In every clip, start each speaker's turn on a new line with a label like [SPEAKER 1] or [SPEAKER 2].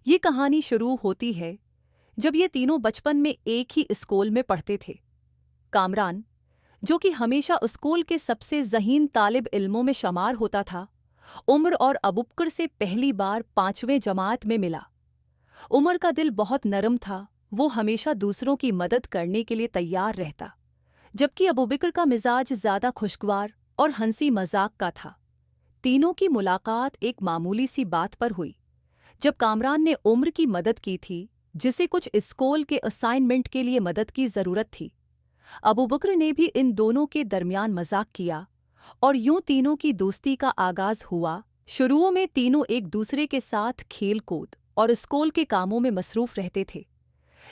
[SPEAKER 1] ये कहानी शुरू होती है जब ये तीनों बचपन में एक ही स्कूल में पढ़ते थे। कामरान, जो कि हमेशा स्कूल के सबसे ज़हीन तालिब इल्मों में शुमार होता था, उमर और अबूबकर से पहली बार 5वीं जमात में मिला। उमर का दिल बहुत नरम था, वो हमेशा दूसरों की मदद करने के लिए तैयार रहता, जबकि अबूबकर का मिजाज ज़्यादा खुशगवार और हंसी मजाक का था। तीनों की मुलाकात एक मामूली सी बात पर हुई, जब कामरान ने उम्र की मदद की थी, जिसे कुछ स्कूल के असाइनमेंट के लिए मदद की ज़रूरत थी। अबू बकर ने भी इन दोनों के दरमियान मजाक किया और यूं तीनों की दोस्ती का आगाज हुआ। शुरुओं में तीनों एक दूसरे के साथ खेल कूद और स्कूल के कामों में मसरूफ रहते थे,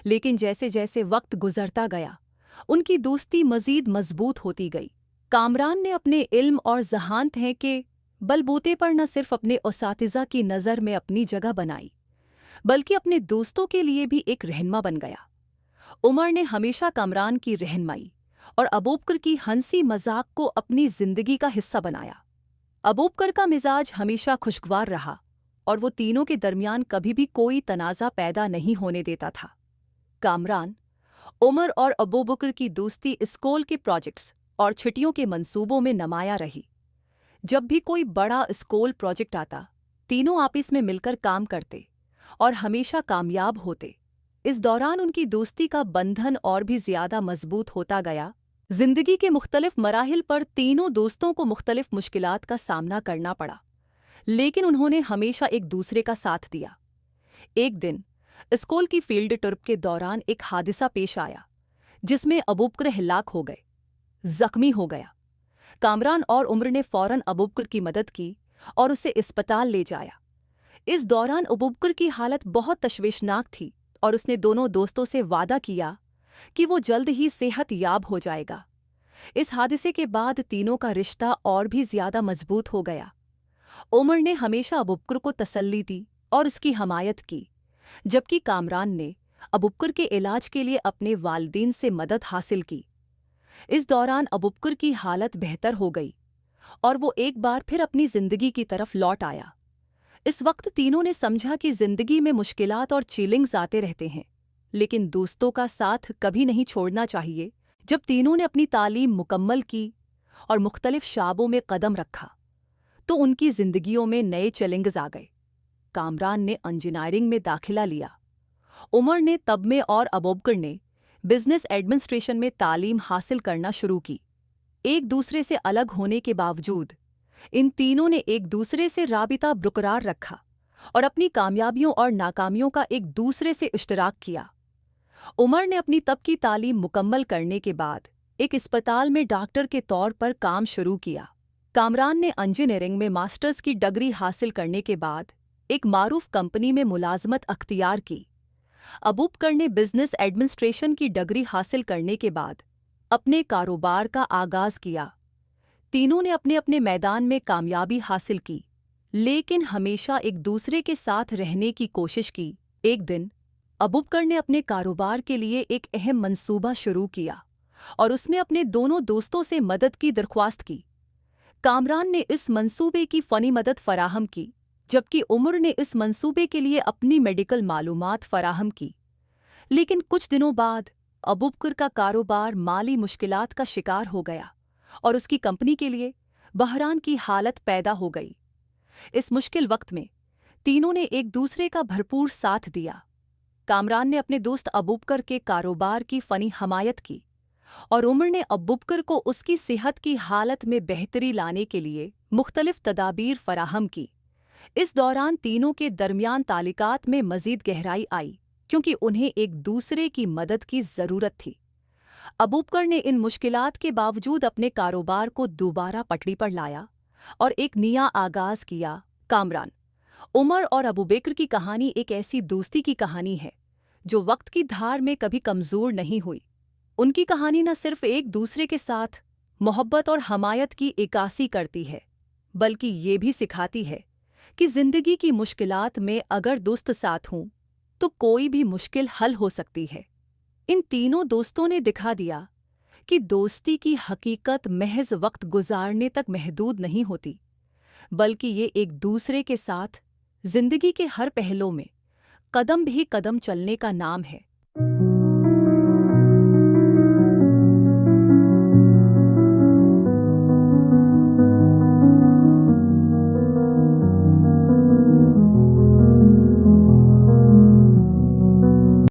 [SPEAKER 1] लेकिन जैसे जैसे वक्त गुजरता गया, उनकी दोस्ती मजीद मजबूत होती गई। कामरान ने अपने इल्म और ज़हानत हैं के बलबूते पर न सिर्फ अपने उसातिज़ा की नज़र में अपनी जगह बनाई, बल्कि अपने दोस्तों के लिए भी एक रहनुमा बन गया। उमर ने हमेशा कामरान की रहनुमाई और अबूबकर की हंसी मजाक को अपनी जिंदगी का हिस्सा बनाया। अबूबकर का मिजाज हमेशा खुशगवार रहा और वो तीनों के दरमियान कभी भी कोई तनाज़ा पैदा नहीं होने देता था। कामरान, उमर और अबूबकर की दोस्ती स्कूल के प्रोजेक्ट्स और छुट्टियों के मंसूबों में नुमायां रही। जब भी कोई बड़ा स्कूल प्रोजेक्ट आता, तीनों आपस में मिलकर काम करते और हमेशा कामयाब होते। इस दौरान उनकी दोस्ती का बंधन और भी ज्यादा मजबूत होता गया। जिंदगी के मुख्तलिफ मराहिल पर तीनों दोस्तों को मुख्तलिफ मुश्किलात का सामना करना पड़ा, लेकिन उन्होंने हमेशा एक दूसरे का साथ दिया। एक दिन स्कूल की फील्ड ट्रिप के दौरान एक हादसा पेश आया, जिसमें अबूबकर हिलाक हो गए, जख्मी हो गया। कामरान और उमर ने फौरन अबूबकर की मदद की और उसे अस्पताल ले जाया। इस दौरान अबूबकर की हालत बहुत तशवीशनाक थी और उसने दोनों दोस्तों से वादा किया कि वो जल्द ही सेहत याब हो जाएगा। इस हादसे के बाद तीनों का रिश्ता और भी ज्यादा मजबूत हो गया। उमर ने हमेशा अबूबकर को तसल्ली दी और उसकी हमायत की, जबकि कामरान ने अबूबकर के इलाज के लिए अपने वालिदैन से मदद हासिल की। इस दौरान अबूबकर की हालत बेहतर हो गई और वो एक बार फिर अपनी जिंदगी की तरफ लौट आया। इस वक्त तीनों ने समझा कि जिंदगी में मुश्किलात और चैलेंज आते रहते हैं, लेकिन दोस्तों का साथ कभी नहीं छोड़ना चाहिए। जब तीनों ने अपनी तालीम मुकम्मल की और मुख्तलिफ शाबों में कदम रखा, तो उनकी जिंदगियों में नए चैलेंजेस आ गए। कामरान ने इंजीनियरिंग में दाखिला लिया, उमर ने तब में और अबूबकर ने बिजनेस एडमिनिस्ट्रेशन में तालीम हासिल करना शुरू की। एक दूसरे से अलग होने के बावजूद इन तीनों ने एक दूसरे से राबिता बरकरार रखा और अपनी कामयाबियों और नाकामियों का एक दूसरे से इश्तराक किया। उमर ने अपनी तब की तालीम मुकम्मल करने के बाद एक अस्पताल में डॉक्टर के तौर पर काम शुरू किया। कामरान ने इंजीनियरिंग में मास्टर्स की डिग्री हासिल करने के बाद एक मारूफ कंपनी में मुलाजमत अख्तियार की। अबूबकर ने बिजनेस एडमिनिस्ट्रेशन की डिग्री हासिल करने के बाद अपने कारोबार का आगाज किया। तीनों ने अपने अपने मैदान में कामयाबी हासिल की, लेकिन हमेशा एक दूसरे के साथ रहने की कोशिश की। एक दिन अबूबकर ने अपने कारोबार के लिए एक अहम मंसूबा शुरू किया और उसमें अपने दोनों दोस्तों से मदद की दरख्वास्त की। कामरान ने इस मंसूबे की फ़नी मदद फराहम की, जबकि उमर ने इस मंसूबे के लिए अपनी मेडिकल मालूमात फराहम की। लेकिन कुछ दिनों बाद अबूबकर का कारोबार माली मुश्किलात का शिकार हो गया और उसकी कंपनी के लिए बहरान की हालत पैदा हो गई। इस मुश्किल वक्त में तीनों ने एक दूसरे का भरपूर साथ दिया। कामरान ने अपने दोस्त अबूबकर के कारोबार की फ़नी हमायत की और उमर ने अबूबकर को उसकी सेहत की हालत में बेहतरी लाने के लिए मुख्तलिफ तदाबीर फराहम की। इस दौरान तीनों के दरमियान ताल्लुकात में मज़ीद गहराई आई, क्योंकि उन्हें एक दूसरे की मदद की ज़रूरत थी। अबूबकर ने इन मुश्किलात के बावजूद अपने कारोबार को दोबारा पटरी पर लाया और एक नया आगाज़ किया। कामरान, उमर और अबू बकर की कहानी एक ऐसी दोस्ती की कहानी है जो वक्त की धार में कभी कमज़ोर नहीं हुई। उनकी कहानी न सिर्फ एक दूसरे के साथ मोहब्बत और हमायत की इक्कासी करती है, बल्कि ये भी सिखाती है कि ज़िंदगी की मुश्किलात में अगर दोस्त साथ हों तो कोई भी मुश्किल हल हो सकती है। इन तीनों दोस्तों ने दिखा दिया कि दोस्ती की हकीकत महज वक्त गुजारने तक महदूद नहीं होती, बल्कि ये एक दूसरे के साथ ज़िंदगी के हर पहलू में कदम भी कदम चलने का नाम है।